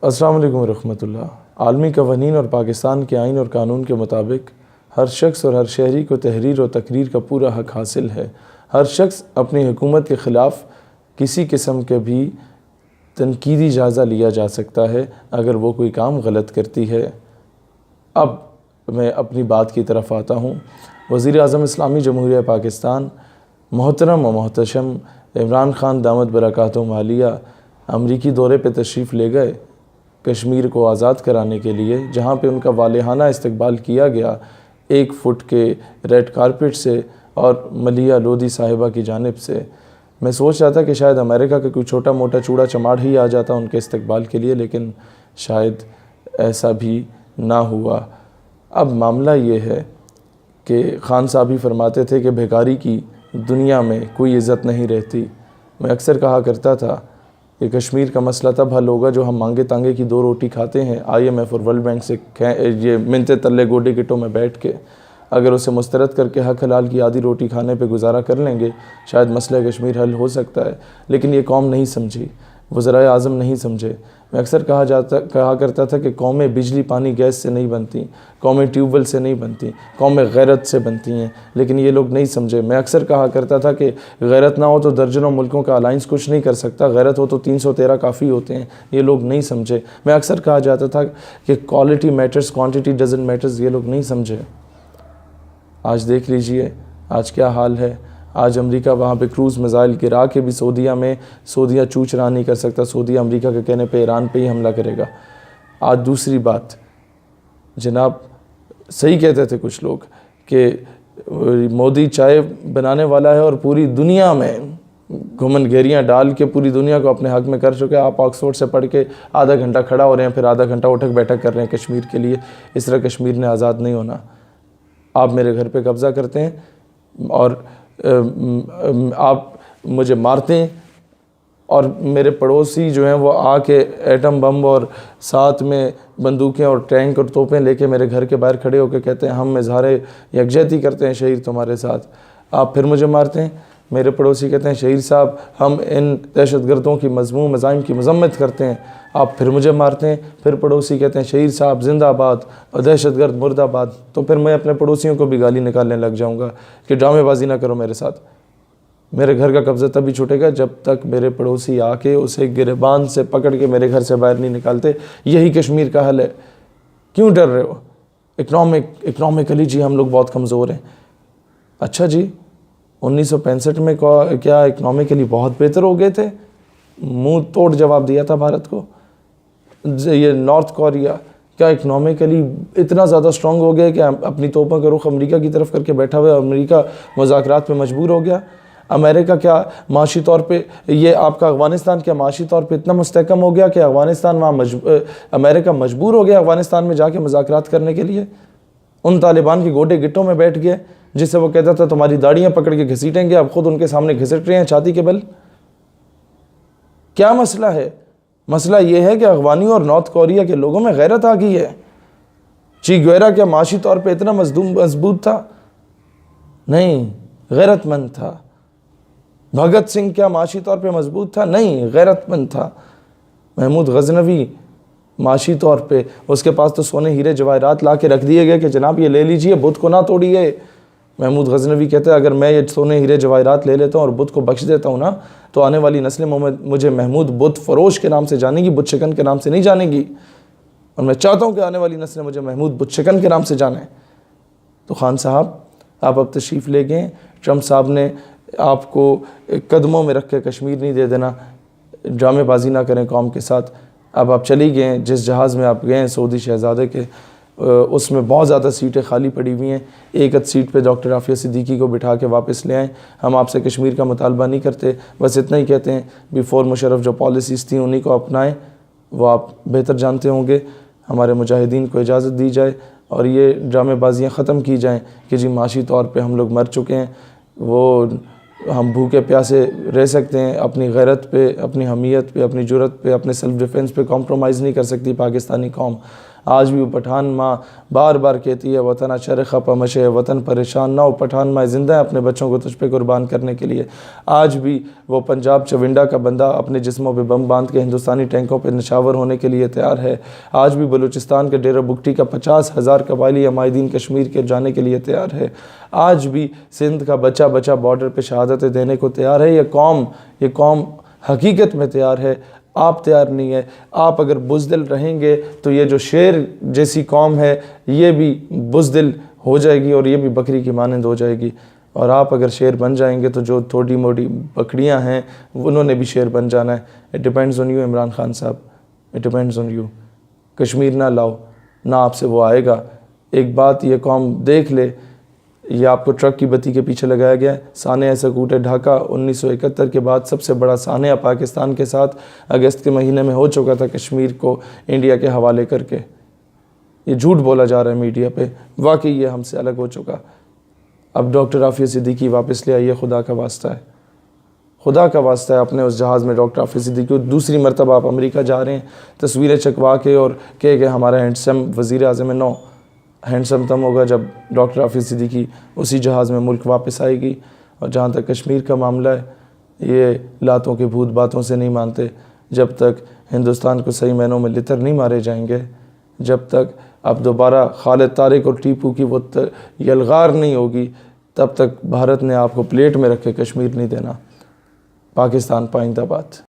السلام علیکم ورحمۃ اللہ۔ عالمی قوانین اور پاکستان کے آئین اور قانون کے مطابق ہر شخص اور ہر شہری کو تحریر و تقریر کا پورا حق حاصل ہے۔ ہر شخص اپنی حکومت کے خلاف کسی قسم کے بھی تنقیدی جائزہ لیا جا سکتا ہے اگر وہ کوئی کام غلط کرتی ہے۔ اب میں اپنی بات کی طرف آتا ہوں۔ وزیر اعظم اسلامی جمہوریہ پاکستان محترم و محتشم عمران خان دامت برکاتہم عالیہ امریکی دورے پہ تشریف لے گئے کشمیر کو آزاد کرانے کے لیے، جہاں پہ ان کا والہانہ استقبال کیا گیا 1 فٹ کے ریڈ کارپٹ سے اور ملیحہ لودھی صاحبہ کی جانب سے۔ میں سوچ رہا تھا کہ شاید امریکہ کا کوئی چھوٹا موٹا چوڑا چماڑ ہی آ جاتا ان کے استقبال کے لیے، لیکن شاید ایسا بھی نہ ہوا۔ اب معاملہ یہ ہے کہ خان صاحب ہی فرماتے تھے کہ بھیکاری کی دنیا میں کوئی عزت نہیں رہتی۔ میں اکثر کہا کرتا تھا کہ کشمیر کا مسئلہ تب حل ہوگا جو ہم مانگے تانگے کی 2 روٹی کھاتے ہیں IMF اور ورلڈ بینک سے یہ منتے تلے گوڈے گٹوں میں بیٹھ کے، اگر اسے مسترد کر کے حق حلال کی آدھی روٹی کھانے پہ گزارا کر لیں گے شاید مسئلہ کشمیر حل ہو سکتا ہے، لیکن یہ قوم نہیں سمجھی، وزرائے اعظم نہیں سمجھے۔ میں اکثر کہا کرتا تھا کہ قومیں بجلی پانی گیس سے نہیں بنتی، قومیں ٹیوب ویل سے نہیں بنتی، قومیں غیرت سے بنتی ہیں، لیکن یہ لوگ نہیں سمجھے۔ میں اکثر کہا کرتا تھا کہ غیرت نہ ہو تو درجنوں ملکوں کا الائنس کچھ نہیں کر سکتا، غیرت ہو تو 313 کافی ہوتے ہیں، یہ لوگ نہیں سمجھے۔ میں اکثر کہا جاتا تھا کہ quality matters quantity doesn't matters, یہ لوگ نہیں سمجھے۔ آج دیکھ لیجئے آج کیا حال ہے۔ آج امریکہ وہاں پہ کروز میزائل گرا کے بھی سعودیہ چوچ رہا نہیں کر سکتا، سعودیہ امریکہ کے کہنے پہ ایران پہ ہی حملہ کرے گا۔ آج دوسری بات، جناب صحیح کہتے تھے کچھ لوگ کہ مودی چائے بنانے والا ہے اور پوری دنیا میں گھمن گھیریاں ڈال کے پوری دنیا کو اپنے حق میں کر چکے۔ آپ آکسفورڈ سے پڑھ کے آدھا گھنٹہ کھڑا ہو رہے ہیں، پھر آدھا گھنٹہ اٹھک بیٹھک کر رہے ہیں کشمیر کے لیے۔ اس طرح کشمیر نے آزاد نہیں ہونا۔ آپ میرے گھر پہ قبضہ کرتے ہیں اور آپ مجھے مارتے ہیں، اور میرے پڑوسی جو ہیں وہ آ کے ایٹم بم اور ساتھ میں بندوقیں اور ٹینک اور توپیں لے کے میرے گھر کے باہر کھڑے ہو کے کہتے ہیں ہم اظہار یکجہتی کرتے ہیں شہید تمہارے ساتھ، آپ پھر مجھے مارتے ہیں۔ میرے پڑوسی کہتے ہیں شہید صاحب ہم ان دہشت گردوں کی مذموم مزاحم کی مذمت کرتے ہیں، آپ پھر مجھے مارتے ہیں۔ پھر پڑوسی کہتے ہیں شہید صاحب زندہ آباد اور دہشت گرد مرد آباد، تو پھر میں اپنے پڑوسیوں کو بھی گالی نکالنے لگ جاؤں گا کہ ڈرامے بازی نہ کرو میرے ساتھ۔ میرے گھر کا قبضہ تبھی چھوٹے گا جب تک میرے پڑوسی آ کے اسے گریبان سے پکڑ کے میرے گھر سے باہر نہیں نکالتے۔ یہی کشمیر کا حل ہے۔ کیوں ڈر رہے ہو؟ اکنامکلی جی ہم لوگ بہت کمزور ہیں۔ اچھا جی 1965 میں کیا اکنامکلی بہت بہتر ہو گئے تھے؟ منہ توڑ جواب دیا تھا بھارت کو۔ یہ نارتھ کوریا کیا اکنامکلی اتنا زیادہ سٹرونگ ہو گیا کہ اپنی توپوں کا رخ امریکہ کی طرف کر کے بیٹھا ہوا ہے، امریکہ مذاکرات پہ مجبور ہو گیا؟ امریکہ کیا معاشی طور پہ یہ آپ کا افغانستان کیا معاشی طور پہ اتنا مستحکم ہو گیا کہ امریکہ مجبور ہو گیا افغانستان میں جا کے مذاکرات کرنے کے لیے؟ ان طالبان کے گوڈے گٹوں میں بیٹھ گئے جس سے وہ کہتا تھا تمہاری داڑیاں پکڑ کے گھسیٹیں گے، اب خود ان کے سامنے گھسٹ رہے ہیں چھاتی کے بل۔ کیا مسئلہ ہے؟ مسئلہ یہ ہے کہ افغانیوں اور نارتھ کوریا کے لوگوں میں غیرت آ گئی ہے۔ چی گویرا کیا معاشی طور پہ اتنا مضبوط تھا؟ نہیں، غیرت مند تھا۔ بھگت سنگھ کیا معاشی طور پہ مضبوط تھا؟ نہیں، غیرت مند تھا۔ محمود غزنوی معاشی طور پہ اس کے پاس تو سونے ہیرے جواہرات لا کے رکھ دیے گئے کہ جناب یہ لے لیجئے، بت کو نہ توڑیے۔ محمود غزنوی کہتا ہے اگر میں یہ سونے ہیرے جواہرات لے لیتا ہوں اور بت کو بخش دیتا ہوں نا تو آنے والی نسلیں مجھے محمود بت فروش کے نام سے جانے گی، بت شکن کے نام سے نہیں جانے گی، اور میں چاہتا ہوں کہ آنے والی نسلیں مجھے محمود بت شکن کے نام سے جانیں۔ تو خان صاحب آپ اب تشریف لے گئے، ٹرمپ صاحب نے آپ کو قدموں میں رکھ کے کشمیر نہیں دے دینا، ڈرامے بازی نہ کریں قوم کے ساتھ۔ اب آپ چلی گئے، جس جہاز میں آپ گئے ہیں سعودی شہزادے کے، اس میں بہت زیادہ سیٹیں خالی پڑی ہوئی ہیں، ایک سیٹ پہ ڈاکٹر عافیہ صدیقی کو بٹھا کے واپس لے آئیں۔ ہم آپ سے کشمیر کا مطالبہ نہیں کرتے، بس اتنا ہی کہتے ہیں بیفور مشرف جو پالیسیز تھیں انہی کو اپنائیں، وہ آپ بہتر جانتے ہوں گے۔ ہمارے مجاہدین کو اجازت دی جائے اور یہ ڈرامے بازیاں ختم کی جائیں کہ جی معاشی طور پہ ہم لوگ مر چکے ہیں، وہ ہم بھوکے پیاسے رہ سکتے ہیں، اپنی غیرت پہ، اپنی حمیت پہ، اپنی جرت پہ، اپنے سیلف ڈیفنس پہ کمپرومائز نہیں کر سکتی پاکستانی قوم۔ آج بھی وہ پٹھان ماں بار بار کہتی ہے وطن شرخہ پمشے وطن پریشان نہ ہو، پٹھان ماں زندہ ہے اپنے بچوں کو تجھ پہ قربان کرنے کے لیے۔ آج بھی وہ پنجاب چونڈا کا بندہ اپنے جسموں پہ بم باندھ کے ہندوستانی ٹینکوں پہ نشاور ہونے کے لیے تیار ہے۔ آج بھی بلوچستان کے ڈیرہ بگٹی کا 50,000 قبائلی عمائدین کشمیر کے جانے کے لیے تیار ہے۔ آج بھی سندھ کا بچہ بچہ بارڈر پہ شہادتیں دینے کو تیار ہے۔ یہ قوم حقیقت میں تیار ہے، آپ تیار نہیں ہے۔ آپ اگر بزدل رہیں گے تو یہ جو شیر جیسی قوم ہے یہ بھی بزدل ہو جائے گی اور یہ بھی بکری کی مانند ہو جائے گی، اور آپ اگر شیر بن جائیں گے تو جو تھوڑی موٹی بکریاں ہیں انہوں نے بھی شیر بن جانا ہے۔ It depends on you Imran Khan sahab, it depends on you. Kashmir نہ لاؤ، نہ آپ سے وہ آئے گا۔ ایک بات یہ قوم دیکھ لے، یہ آپ کو ٹرک کی بتی کے پیچھے لگایا گیا ہے، سانحہ سکوٹ ڈھاکہ 1971 کے بعد سب سے بڑا سانحہ پاکستان کے ساتھ اگست کے مہینے میں ہو چکا تھا کشمیر کو انڈیا کے حوالے کر کے۔ یہ جھوٹ بولا جا رہا ہے میڈیا پہ، واقعی یہ ہم سے الگ ہو چکا۔ اب ڈاکٹر عافیہ صدیقی واپس لے آئیے، خدا کا واسطہ ہے، خدا کا واسطہ ہے۔ اپنے اس جہاز میں ڈاکٹر عافیہ صدیقی، دوسری مرتبہ آپ امریکہ جا رہے ہیں تصویریں چکوا کے اور کہ ہمارا ہینڈسم وزیر اعظم ہے۔ نو، ہینڈسم تم ہوگا جب ڈاکٹر عافیہ صدیقی اسی جہاز میں ملک واپس آئے گی۔ اور جہاں تک کشمیر کا معاملہ ہے، یہ لاتوں کے بھوت باتوں سے نہیں مانتے۔ جب تک ہندوستان کو صحیح معنوں میں لتر نہیں مارے جائیں گے، جب تک اب دوبارہ خالد طارق اور ٹیپو کی وہ یلغار نہیں ہوگی، تب تک بھارت نے آپ کو پلیٹ میں رکھ کے کشمیر نہیں دینا۔ پاکستان پائندہ باد۔